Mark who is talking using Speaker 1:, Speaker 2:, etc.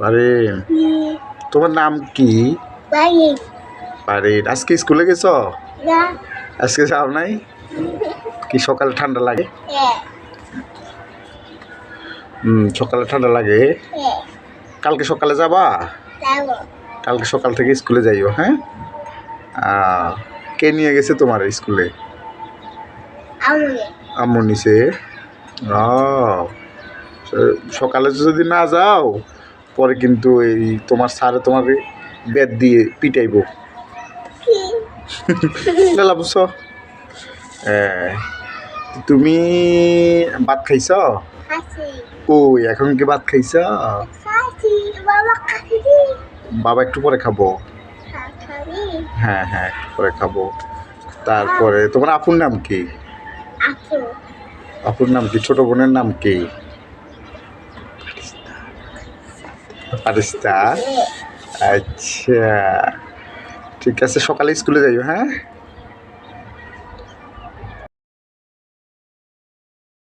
Speaker 1: পারেন, তোমার নাম কি? পারেন। আজকে স্কুলে গেছ? আজকে যাও নাই? কি সকালে ঠান্ডা লাগে? সকালে ঠান্ডা লাগে। কালকে সকালে যাবা? কালকে সকাল থেকে স্কুলে যাইও। হ্যাঁ, কে নিয়ে গেছে তোমার স্কুলে? আম্মু নিছে। সকালে যদি না যাও পরে কিন্তু এই তোমার স্যারে তোমাকে বেত দিয়ে পিটাইব। বুঝছো? তুমি ভাত খাইছ? ওই এখন কি ভাত খাইছ? বাবা একটু পরে খাবো। হ্যাঁ হ্যাঁ, একটু পরে খাবো। তারপরে তোমার আপুর নাম কি? আপুর নাম কি? ছোট বোনের নাম কি? পারিস্তা। আচ্ছা, ঠিক আছে, সকালে স্কুলে যাইও। হ্যাঁ।